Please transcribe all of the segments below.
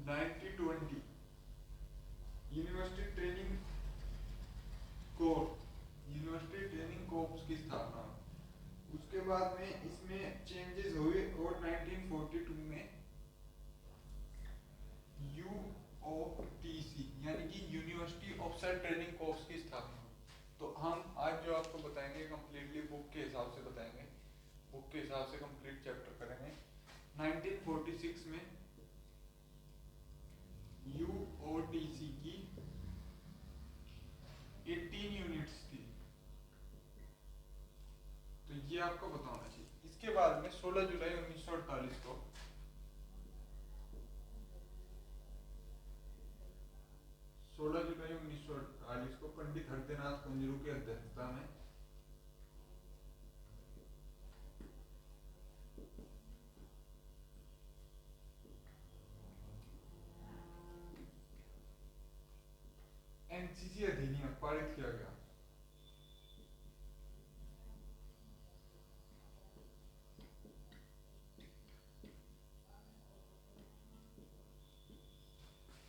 1920 university training core, university training corpse की स्थापना। उसके बाद में इसमें चेंजेस हुए और 1942 में यूओटीसी यानी कि यूनिवर्सिटी ऑफिसर ट्रेनिंग कोर्स की स्थापना। तो हम आज जो आपको बताएंगे कंप्लीटली बुक के हिसाब से बताएंगे, बुक के हिसाब से कंप्लीट चैप्टर करेंगे। 1946 में यूओटीसी की 18 यूनिट्स थी, तो ये आपको बताना चाहिए। इसके बाद में 16 जुलाई 1948 को 16 जुलाई 1948 को पंडित हरदेनाथ कुंजरू की अध्यक्षता में एनसीसी अधिनियम पारित किया गया।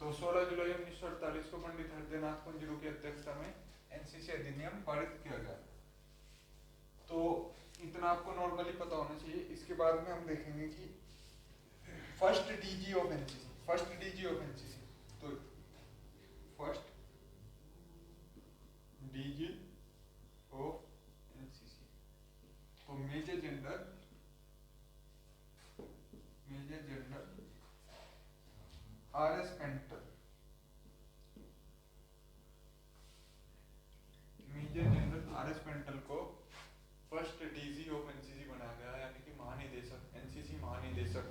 तो 16 जुलाई 1948 को पंडित हरदेनाथ कुंजरू की अध्यक्षता में एनसीसी अधिनियम पारित किया गया। तो इतना आपको नॉर्मली पता होना चाहिए। इसके बाद में हम देखेंगे कि first DG of NCC, first DG of NCC, तो फर्स्ट डीजी ऑफ एनसीसी, तो major general RS Paintal, major general RS Paintal को फर्स्ट डीजी ऑफ एनसीसी बनाया गया, यानी कि महानिदेशक, एनसीसी महानिदेशक।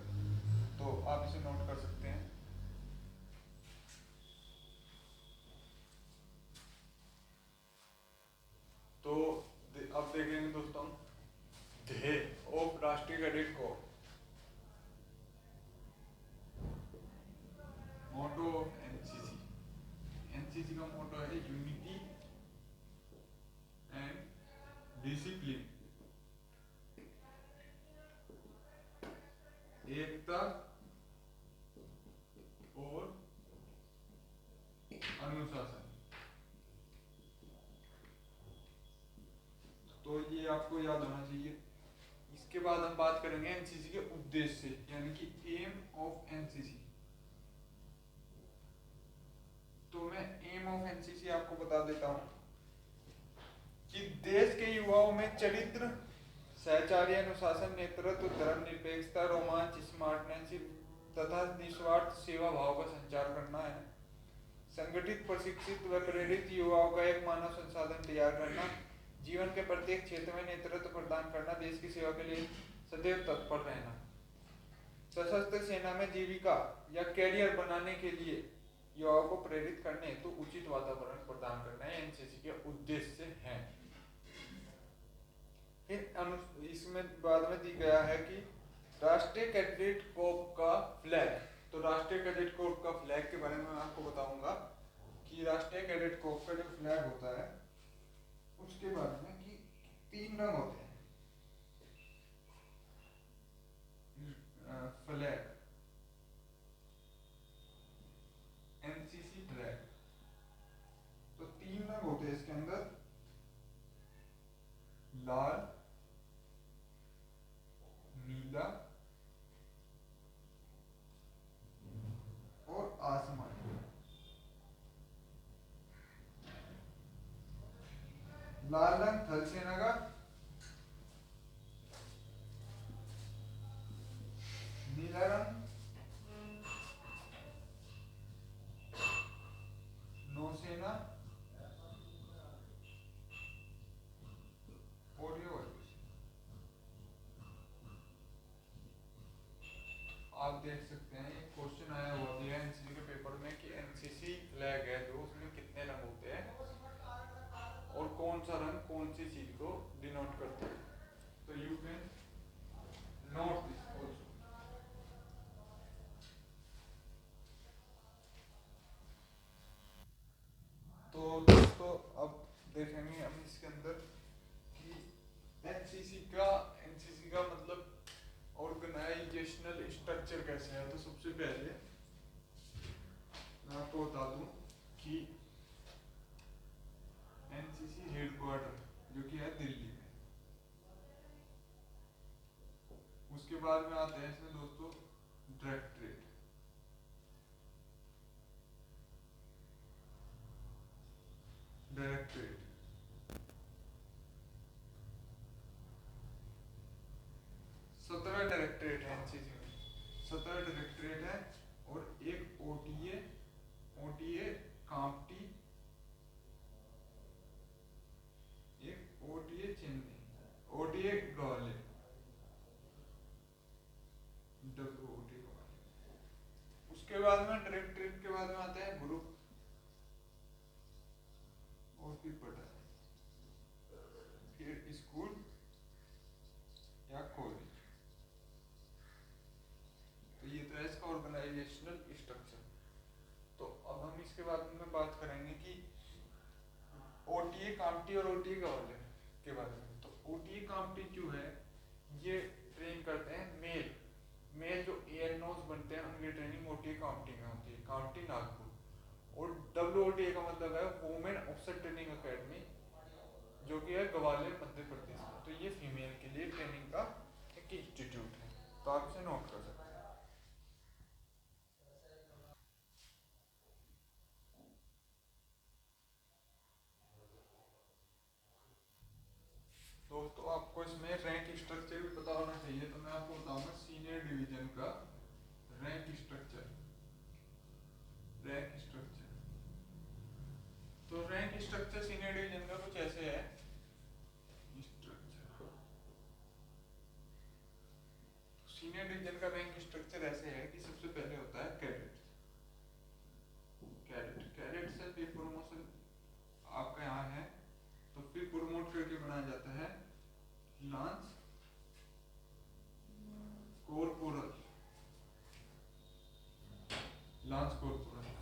तो आप इसे नोट कर सकते हैं। तो अब देखेंगे दोस्तों ध्येय ऑफ राष्ट्रीय cadet corps, motto of NCC. NCC का मोटो है यूनिटी एंड डिसिप्लिन, एकता और अनुशासन। तो ये आपको याद होना चाहिए। इसके बाद हम बात करेंगे एनसीसी के उद्देश्य, यानी कि एम ऑफ एनसीसी। तो मैं एम ऑफ एनसीसी आपको बता देता हूं कि देश के युवाओं में चरित्र, सहचार्य, अनुशासन, नेतृत्व, धर्मनिरपेक्षता, रोमांच, स्मार्टनेस तथा निस्वार्थ सेवा भाव का संचार करना है। संगठित, प्रशिक्षित व प्रेरित युवाओं का एक मानव संसाधन तैयार करना, जीवन के प्रत्येक क्षेत्र में नेतृत्व प्रदान करना, देश की सेवा के लिए सदैव तत्पर रहना। सशस्त्र सेना में जीविका या कैरियर बनाने के लिए युवाओं को प्रेरित करने हेतु तो उचित वातावरण प्रदान करना है एनसीसी के उद्देश्य हैं। इसमें बाद में दी गया है कि राष्ट्रीय कैडेट कोर का फ्लैग। तो राष्ट्रीय कैडेट कोर का फ्लैग के बारे में मैं आपको बताऊंगा कि राष्ट्रीय कैडेट कोर का जो फ्लैग होता है उसके बारे में कि 3 रंग होते हैं। फ्लैग, एनसीसी फ्लैग, तो 3 रंग होते हैं इसके अंदर, लाल, नीला और आसमानी। लाल रंग थल सेना का, नीला रंग नौसेना और ये वायुसेना। आप देख सकते हैं ये क्वेश्चन आया हुआ भी है एनसीसी के पेपर में कि एनसीसी फ्लैग है जो उसमें कितने रंग होते हैं और कौन सा रंग कौन सी चीज को डिनोट करता है। तो you can note this also. तो दोस्तों अब देखेंगे हम इसके अंदर कि एनसीसी का मतलब ऑर्गेनाइजेशनल स्ट्रक्चर कैसे है। तो सबसे पहले बाद में डायरेक्टरेट के बाद में आता है ग्रुप और फिर पढ़ाई, फिर स्कूल या कॉलेज। तो ये तो है इसका ऑर्गेनाइजेशनल स्ट्रक्चर। तो अब हम इसके बाद में बात करेंगे कि ओटीए काम्प्टी और ओटीए गवर्नर के बारे में। तो ओटीए काम्प्टी जो है ये ट्रेन करते हैं मेल जो एएनओस बनते हैं उनकी ट्रेनिंग ओटीए काम्प्टी में होती है, काम्प्टी नागपुर। और डब्ल्यूओटीए का मतलब है वुमेन ऑफिसर ट्रेनिंग एकेडमी, जो कि है ग्वालियर मध्य प्रदेश में। तो ये फीमेल के लिए ट्रेनिंग का एक इंस्टीट्यूट है, तो आप इसे नोट कर सकते हैं। दोस्तों आपको इसमें रैंक स्ट्रक्चर भी पता होना चाहिए, तो मैं आपको बताऊंगा सीनियर डिवीजन का रैंक स्ट्रक्चर। तो रैंक स्ट्रक्चर सीनियर डिवीजन का कुछ ऐसे है स्ट्रक्चर। सीनियर डिवीजन का रैंक स्ट्रक्चर ऐसे है कि सबसे पहले होता है कैडेट से फिर प्रमोशन आपका यहाँ है, तो फिर प्रमोट करके बनाया जाता है लांस कॉर्पोरल,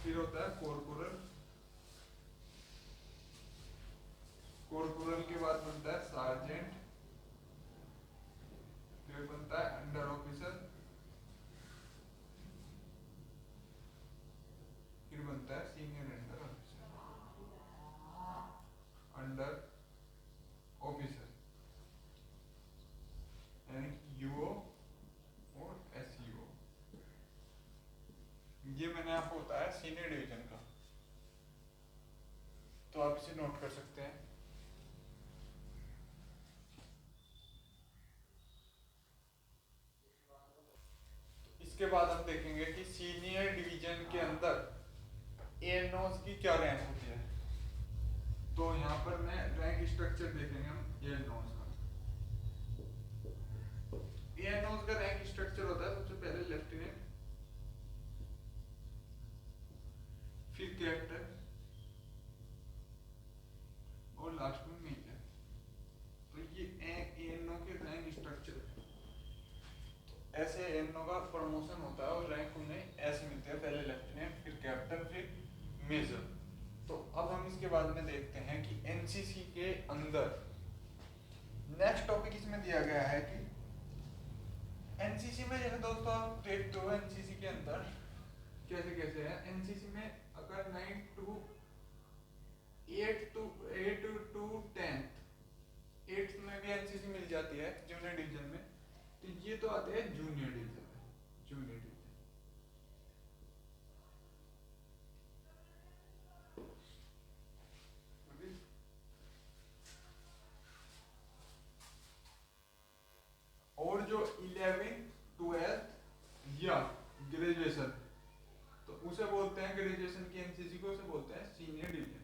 फिर होता है कॉर्पोरल के बाद बनता है सार्जेंट, फिर बनता है अंडर ऑफिसर, फिर बनता है सीनियर अंडर ऑफिसर यानी यूओ और एसईओ। ये मैंने आपको बताया सीनियर डिवीजन का, तो आप इसे नोट कर सकते हैं। इसके बाद हम देखेंगे कि सीनियर डिवीजन के अंदर एएनओस की क्या रैंक होती है। तो यहाँ पर मैं रैंक स्ट्रक्चर देखेंगे हम एएनओस का। एएनओस का रैंक स्ट्रक्चर होता है सबसे पहले लेफ्टिनेंट, फिर कैप्टन और लास्ट में मेजर। तो ये एएनओ के रैंक स्ट्रक्चर है। तो ऐसे एएनओ का प्रमोशन होता है और रैंक उन्हें ऐसे मिलते हैं, पहले लेफ्टिनेंट, फिर कैप्टन, फिर मेजर। तो अब हम इसके बाद में देखते हैं कि एनसीसी के अंदर नेक्स्ट टॉपिक इसमें दिया गया है कि एनसीसी में जैसे दोस्तों आप देखते हो एनसीसी के अंदर कैसे कैसे है। एनसीसी में अगर 9 to 8 to 10th 8th में भी एनसीसी मिल जाती है जूनियर डिवीजन में, तो ये तो आते हैं जूनियर डिवीजन में। जूनियर डिवीजन और जो 11th 12th या ग्रेजुएशन, तो उसे बोलते हैं ग्रेजुएशन की एनसीसी को उसे बोलते हैं सीनियर डिवीजन।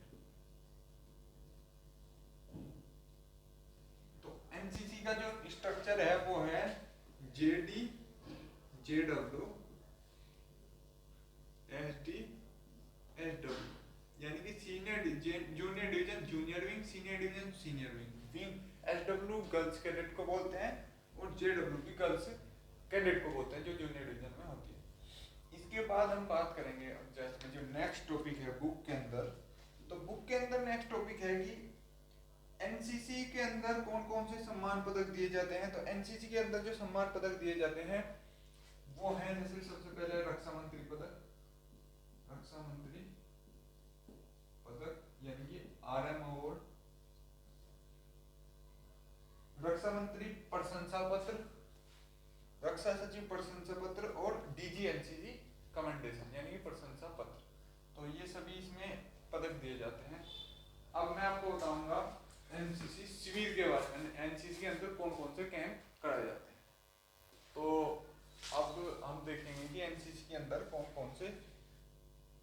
तो एनसीसी का जो स्ट्रक्चर है वो है जेडी, जेडब्ल्यू, एसडी, एसडब्ल्यू, यानी कि junior division junior wing, senior division senior wing. SW girls cadet को बोलते हैं और जेडब्ल्यू भी गर्ल्स कैडेट को बोलते हैं जो जूनियर डिवीजन में होती है। इसके बाद हम बात करेंगे जैसे जो नेक्स्ट टॉपिक है बुक के अंदर। तो बुक के अंदर नेक्स्ट टॉपिक है कि एनसीसी के अंदर कौन कौन से सम्मान पदक दिए जाते हैं। तो एनसीसी के अंदर जो सम्मान पदक दिए जाते हैं वो है जैसे सबसे पहले रक्षा मंत्री पदक, रक्षा मंत्री पदक यानी कि आरएम अवार्ड, रक्षा मंत्री प्रशंसा पत्र, रक्षा सचिव प्रशंसा पत्र और डीजी एनसीसी कमेंडेशन यानी कि प्रशंसा पत्र। तो ये सभी इसमें पदक दिए जाते हैं। अब मैं आपको बताऊंगा एनसीसी शिविर के बारे में, एनसीसी के अंदर कौन कौन से कैंप कराए जाते हैं। तो अब हम देखेंगे कि एनसीसी के अंदर कौन कौन से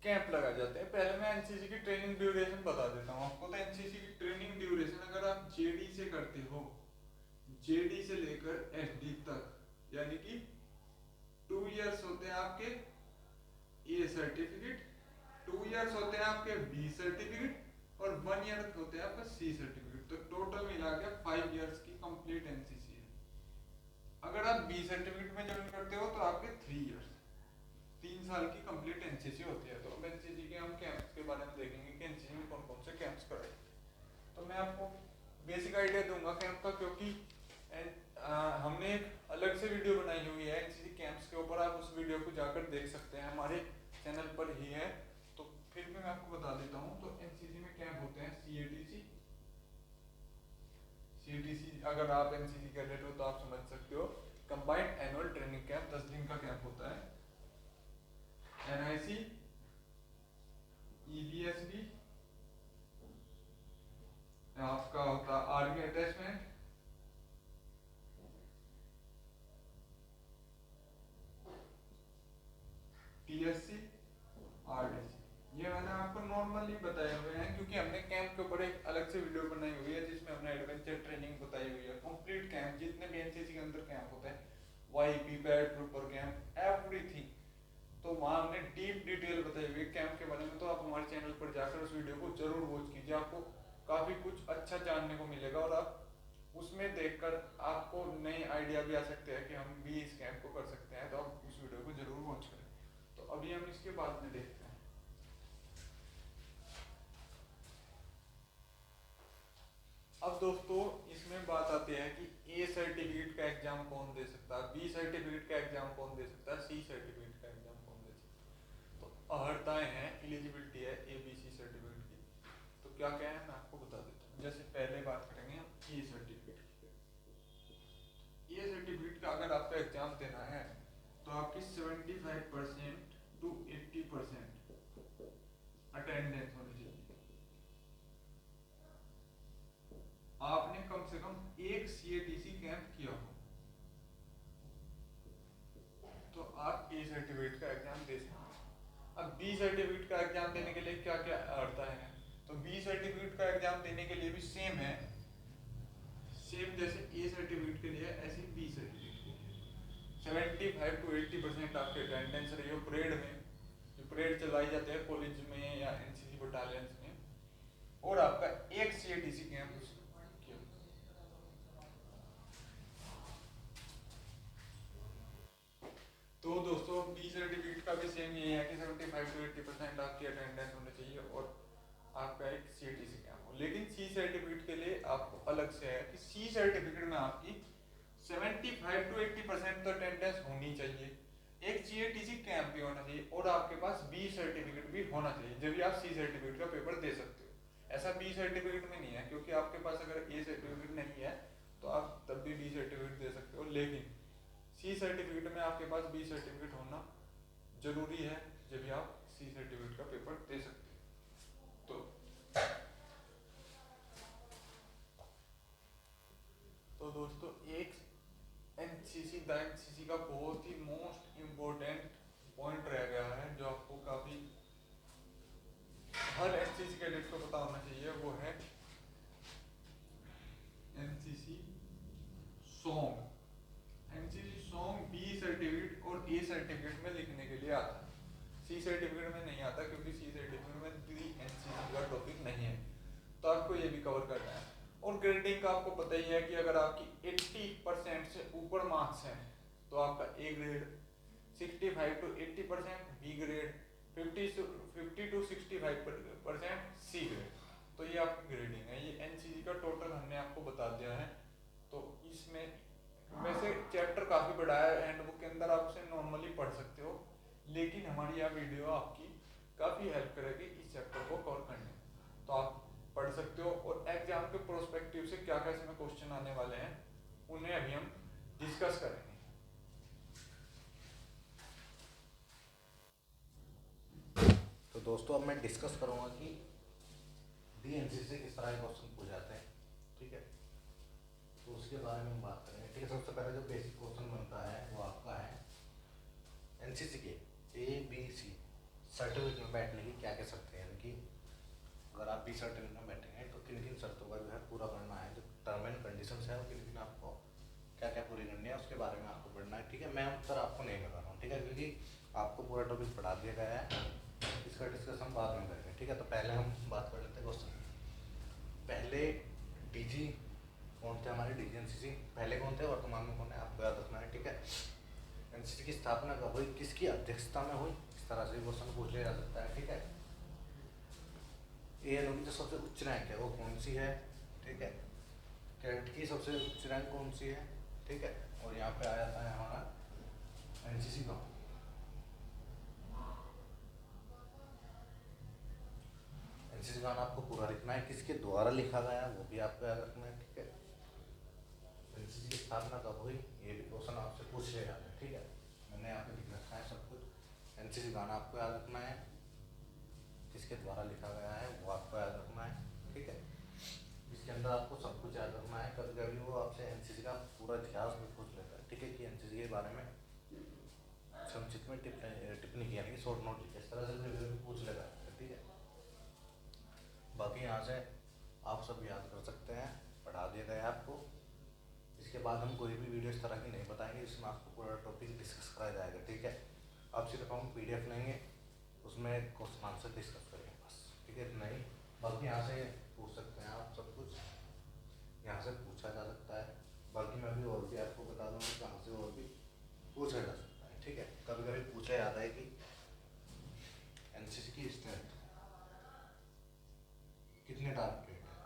कैंप लगाए जाते हैं। पहले मैं एनसीसी की ट्रेनिंग ड्यूरेशन बता देता हूँ आपको। तो एनसीसी की ट्रेनिंग ड्यूरेशन अगर आप जेडी से करते हो, जेडी से लेकर एसडी तक, यानी कि 2 इयर्स होते हैं आपके सर्टिफिकेट, 2 इयर्स होते हैं आपके बी सर्टिफिकेट और 1 ईयर होते हैं आपका सी सर्टिफिकेट। तो टोटल मिला के 5 इयर्स की कंप्लीट एनसीसी है। अगर आप बी सर्टिफिकेट में ज्वाइन करते हो तो आपके 3 इयर्स, 3 साल की कंप्लीट एनसीसी होती है। तो अब एनसीसी के हम कैंप्स के बारे में देखेंगे कि एनसीसी में कौन कौन से कैंप्स कराए। तो मैं आपको बेसिक आइडिया दूंगा कैंप का, क्योंकि हमने एक अलग से वीडियो बनाई हुई है एनसीसी कैंप्स के ऊपर, आप उस वीडियो को जाकर देख सकते हैं, हमारे चैनल पर ही है। तो फिर भी मैं आपको बता देता हूँ। तो एनसीसी में कैंप होते हैं सीएटीसी। सीएटीसी अगर आप एनसीसी कैडेट हो तो आप समझ सकते हो, कंबाइंड एनुअल ट्रेनिंग कैंप, 10 दिन का कैंप होता है। एनआईसी, ईबीएसबी, आपका होता है आर्मी अटैचमेंट, टीएससी, आरडीसी। ये मैंने आपको नॉर्मली बताए हुए हैं, क्योंकि हमने कैंप के ऊपर एक अलग से वीडियो बनाई हुई है जिसमें हमने एडवेंचर ट्रेनिंग बताई हुई है। कंप्लीट कैंप, जितने भी एनसीसी के अंदर कैंप होते हैं, वाईपी, पैराट्रूपर कैंप, एवरीथिंग, तो वहाँ हमने डीप डिटेल बताई हुई है कैंप के बारे में। तो आप हमारे चैनल पर जाकर उस वीडियो को जरूर वॉच कीजिए, आपको काफी कुछ अच्छा जानने को मिलेगा और आप उसमें देखकर आपको नए आइडिया भी आ सकते हैं कि हम भी इस कैंप को कर सकते हैं। तो आप उस वीडियो को जरूर वॉच करें। तो अभी हम इसके बाद में देखते हैं। अब दोस्तों इसमें बात आती है कि ए सर्टिफिकेट का एग्जाम कौन दे सकता है, बी सर्टिफिकेट का एग्जाम कौन दे सकता है, सी सर्टिफिकेट का एग्जाम कौन दे सकता है। तो अर्हताएं हैं, एलिजिबिलिटी है एबीसी सर्टिफिकेट की। तो क्या क्या है मैं आपको बता देता हूँ। जैसे पहले बात करेंगे हम ए सर्टिफिकेट की। ए सर्टिफिकेट का अगर आपका एग्जाम देना है तो आपकी 75% to 80% अटेंडेंस होनी चाहिए। आपने कम से कम एक सीएटीसी कैंप किया हो तो आप ए सर्टिफिकेट का एग्जाम दे सकते हैं। अब बी सर्टिफिकेट का एग्जाम देने के लिए क्या क्या अर्हता है, तो बी सर्टिफिकेट का एग्जाम देने के लिए भी सेम है, सेम जैसे ए सर्टिफिकेट के लिए ऐसे बी सर्टिफिकेट के लिए 75 to 80% आपके अटेंडेंस रही हो परेड में, जो परेड चलाई जाते हैं कॉलेज में या एनसीसी बटालियंस में, और आपका एक सीएटीसी कैंप किया। तो दोस्तों बी सर्टिफिकेट का भी सेम यही है कि 75 to 80% आपकी अटेंडेंस होनी चाहिए और आपका एक सीएटीसी कैंप हो। लेकिन सी सर्टिफिकेट के लिए आपको अलग से है कि सी सर्टिफिकेट में आपकी 75 to 80% तो अटेंडेंस होनी चाहिए, एक सीएटीसी कैंप भी होना चाहिए और आपके पास बी सर्टिफिकेट भी होना चाहिए, जब भी आप सी सर्टिफिकेट का पेपर दे सकते हो। ऐसा बी सर्टिफिकेट में नहीं है, क्योंकि आपके पास अगर ए सर्टिफिकेट नहीं है तो आप तब भी बी सर्टिफिकेट दे सकते हो, लेकिन सी सर्टिफिकेट में आपके पास बी सर्टिफिकेट होना जरूरी है जब भी आप सी सर्टिफिकेट का पेपर दे सकते हो। तो दोस्तों एक एनसीसी का बहुत ही मोस्ट इम्पोर्टेंट पॉइंट रह गया है जो आपको काफी हर एनसीसी कैडेट को पता होना चाहिए, वो है NCC song. NCC song B certificate और ए सर्टिफिकेट में लिखने के लिए आता है, सी सर्टिफिकेट में नहीं आता, क्योंकि सी सर्टिफिकेट में भी एनसीसी का टॉपिक नहीं है। तो आपको ये भी कवर करना है। और ग्रेडिंग का आपको पता ही है कि अगर आपकी 80% से ऊपर मार्क्स हैं तो आपका A grade, 65 to 80% B grade, 50 to 65% C grade. तो ये आपकी ग्रेडिंग है। ये एनसीसी का टोटल हमने आपको बता दिया है। तो इसमें वैसे चैप्टर काफी बड़ा है, हैंडबुक के अंदर आप उसे नॉर्मली पढ़ सकते हो, लेकिन हमारी यह वीडियो आपकी काफी हेल्प करेगी इस चैप्टर को कवर करने में। तो आप पढ़ सकते हो और एग्जाम के प्रोस्पेक्टिव से क्या क्या इसमें क्वेश्चन आने वाले हैं उन्हें अभी हम डिस्कस करेंगे। तो दोस्तों अब मैं डिस्कस करूंगा कि डीएनसी से किस तरह के क्वेश्चन पूछ जाते हैं, ठीक है। तो उसके बारे में हम बात करेंगे, ठीक है। सबसे पहले जो बेसिक क्वेश्चन बनता है वो आपका है एनसीसी के ABC सर्टिफिकेट में बैठने की क्या क्या शर्तें हैं, यानी कि अगर आप बी सर्टिफिकेट में बैठेंगे तो किन किन शर्तों का जो है पूरा करना है, जो टर्म एंड कंडीशंस है वो किन किन आपको क्या क्या पूरी करनी है उसके बारे में आपको पढ़ना है, ठीक है। मैं उत्तर आपको नहीं बता रहा हूँ, ठीक है, क्योंकि आपको पूरा टॉपिक पढ़ा दिया गया है इसका डिस्कस हम बाद में करेंगे, ठीक है। तो पहले हम बात कर लेते हैं क्वेश्चन। पहले डीजी कौन थे हमारे? डीजी एनसीसी पहले कौन थे, वर्तमान में कौन है, आपको याद रखना है, ठीक है। एनसीसी की स्थापना कब हुई, किसकी अध्यक्षता में हुई, इस तरह से क्वेश्चन पूछ लिया जा सकता है, ठीक है। एएनओ की जो सबसे उच्च रैंक है वो कौन सी है, ठीक है। कैडेट की सबसे उच्च रैंक कौन सी है, ठीक है। और यहाँ पे आ जाता है हमारा एनसीसी का। एनसीसी का आपको पूरा लिखना है, किसके द्वारा लिखा गया है वो भी आपको याद रखना है, ठीक है। एनसीसी की स्थापना कब हुई, ये भी क्वेश्चन आपसे पूछ लिया जाता है, ठीक है। मैंने यहाँ पे लिख रखा है सब कुछ। एनसीसी गाना आपको याद रखना है, किसके द्वारा लिखा गया है वो आपको याद रखना है, ठीक है। इसके अंदर आपको सब कुछ याद रखना है। कभी कभी वो आपसे एनसीसी का पूरा इतिहास भी पूछ लेता है, ठीक है, कि एनसीसी के बारे में संक्षिप्त में टिप्पणी की, यानी कि शॉर्ट नोट लिखे, इस तरह से भी पूछ लेता है, ठीक है। बाकी यहाँ से आप सब याद कर सकते हैं, पढ़ा दिया गया है आपको। इसके बाद हम कोई भी वीडियो इस तरह की नहीं बताएंगे जिसमें आपको पूरा टॉपिक डिस्कस कराया जाएगा, ठीक है। अब सिर्फ हम पीडीएफ लेंगे, उसमें क्वेश्चन आंसर डिस्कस करेंगे बस, ठीक है, इतना ही। बाकी यहाँ से पूछ सकते हैं आप सब कुछ, यहाँ से पूछा जा सकता है। बाकी मैं भी और भी आपको बता दूँगा कहाँ से और भी पूछा जा सकता है, ठीक है। कभी कभी पूछा जाता है कि एनसीसी की स्ट्रेंथ कितने टारगेट है,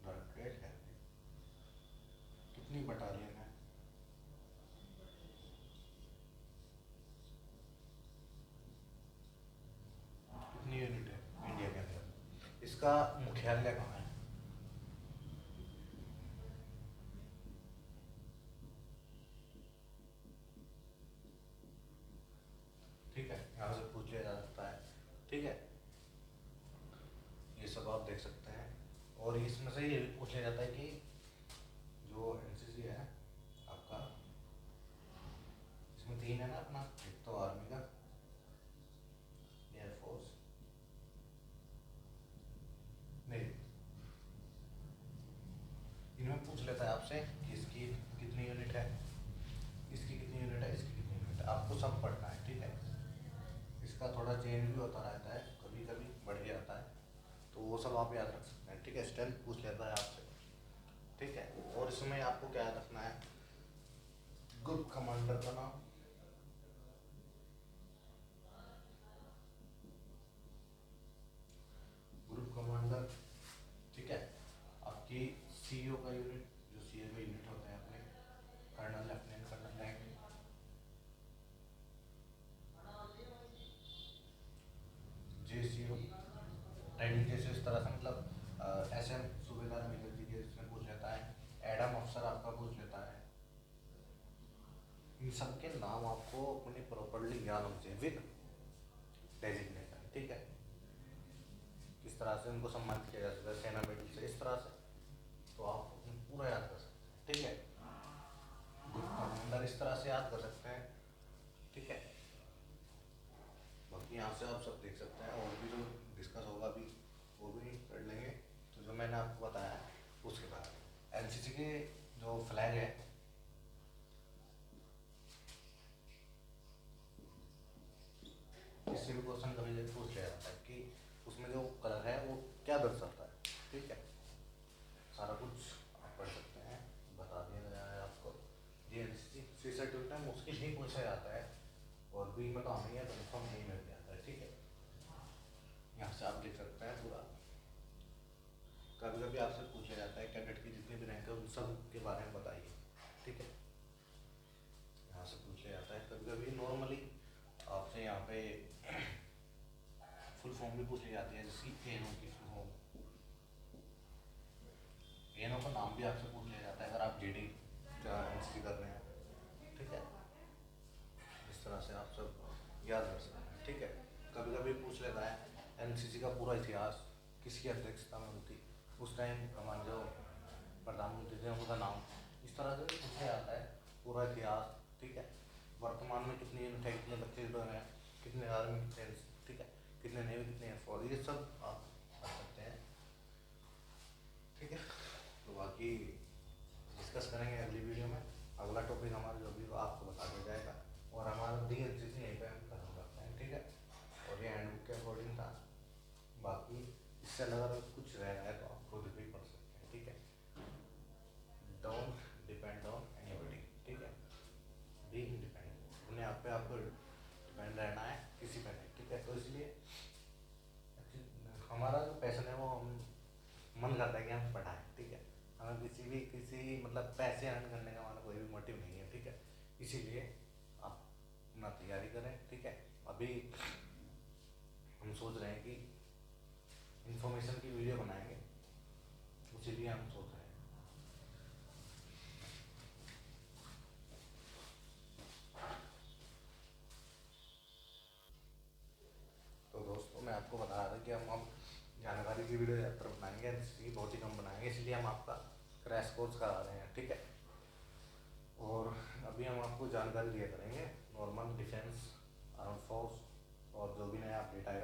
टारगेट है, कितनी बटालियन है, कितनी यूनिट है इंडिया के अंदर, इसका मुख्यालय कहाँ है, ठीक है। यहाँ से पूछ लिया जा सकता है, ठीक है। ये सब आप देख सकते हैं। और इसमें से ये भी पूछ लिया जाता है कि जो एनसीसी है आपका, इसमें तीन है ना अपना, एक तो आर्मी का, एयरफोर्स, नहीं, इनमें पूछ लेता है आपसे कि इसकी कितनी यूनिट है, इसकी कितनी यूनिट है, इसकी कितनी यूनिट है, आपको सब पढ़ना है, ठीक है। इसका थोड़ा चेंज भी होता रहता है, कभी कभी बढ़ भी जाता है, तो वो सब आप याद रख सकते हैं, ठीक है। स्ट्रेंथ पूछ लेता है आपसे, ठीक है। और इसमें आपको क्या याद रखना है, ग्रुप कमांडर का नाम, ग्रुप कमांडर, ठीक है। आपकी सीईओ का यूनिट, जो सीईओ का यूनिट होते हैं अपने, colonel, lieutenant colonel, rank, JCO, training जैसे इस तरह से, मतलब एसएम सूबेदार मेजर जी के इसमें पूछ लेता है। एडम अफसर आपका पूछ लेता है। इन सब के नाम आपको अपने प्रॉपरली याद होने चाहिए विद डेजिग्नेशन, ठीक है। किस तरह से उनको सम्मानित किया जा सकता है, सेना मेडल से, इस तरह से, तो आप पूरा याद कर सकते हैं, ठीक है। ग्रुप कमांडर इस तरह से याद कर सकते हैं, ठीक है। बाकी यहाँ से आप सब देख सकते हैं, और भी जो डिस्कस होगा अभी वो भी कर लेंगे। तो जो मैंने आपको बताया उसके बाद एनसीसी के जो फ्लैग है, इससे भी क्वेश्चन कभी पूछ लिया जाता है कि उसमें जो कलर है वो क्या दर्शाता है, ठीक है। सारा कुछ आप पढ़ सकते हैं, बता दिया गया है आपको। जी एनसीसी सर्टिफिकेट में मुश्किल ही पूछा जाता है, और भी मतलब हमें यह कन्फर्म नहीं मिल जाता है, ठीक है। यहाँ से आप देख सकते हैं पूरा। कभी कभी आपसे पूछा जाता है कैडेट की जितनी भी रैंक है उन सब के बारे में बताइए, ठीक है। यहाँ से पूछ लिया जाता है। कभी कभी नॉर्मली आपसे यहाँ पे फुल फॉर्म भी पूछ ली जाती है, जैसे एएनओ की फुल फॉर्म, एएनओ का नाम भी आपसे पूछ लिया जाता है अगर आप जीडी एनसीसी कर रहे हैं, ठीक है। इस तरह से आप सब याद रख सकते हैं, ठीक है। कभी कभी पूछ लेता है एनसीसी का पूरा इतिहास किसकी अध्यक्षता में होती, उस टाइम हमारे जो प्रधानमंत्री थे उनका नाम, इस तरह से पूछा जाता है पूरा इतिहास, ठीक है। वर्तमान में कितनी यूनिट है, कितने बच्चे जो हैं, कितने आर्मी, कितने, ठीक है, कितने नेवी, कितने एयरफोर्स, ये सब आप पढ़ सकते हैं, ठीक है। तो बाकी डिस्कस करेंगे अगली वीडियो में, अगला टॉपिक। टॉपिक हमारा जो भी हो आपको बता दिया जाएगा। और हमारा DNCC यहीं पे हम खत्म करते हैं, ठीक है। और ये हैंडबुक के अकॉर्डिंग था, बाकी इससे अलग अगर कुछ रह रहा है तो आप खुद भी पढ़ सकते हैं, ठीक है। डोंट डिपेंड ऑन एनीबॉडी, ठीक है। बी इंडिपेंडेंट, अपने आप पे आपको डिपेंड रहना है, किसी पे नहीं, ठीक है। तो इसलिए हमारा जो पैशन है वो हम मन करता है कि हम पढ़ाएं, ठीक है। हमें किसी मतलब पैसे अर्न करने का हमारा कोई भी मोटिव नहीं है, ठीक है। इसीलिए आप अपना तैयारी करें, ठीक है। अभी हम सोच रहे हैं कि इंफॉर्मेशन की वीडियो बनाएंगे, इसीलिए हम सोच रहे हैं। तो दोस्तों मैं आपको बता रहा था कि हम अब जानकारी की वीडियो ज़्यादातर बनाएंगे, एनसीसी बहुत ही कम बनाएंगे, इसलिए हम आपका क्रैश कोर्स करा रहे हैं, ठीक है। और अभी हम आपको जानकारी दिया करेंगे नॉर्मल डिफेंस, आर्म फोर्स और जो भी नया अपडेट आएगा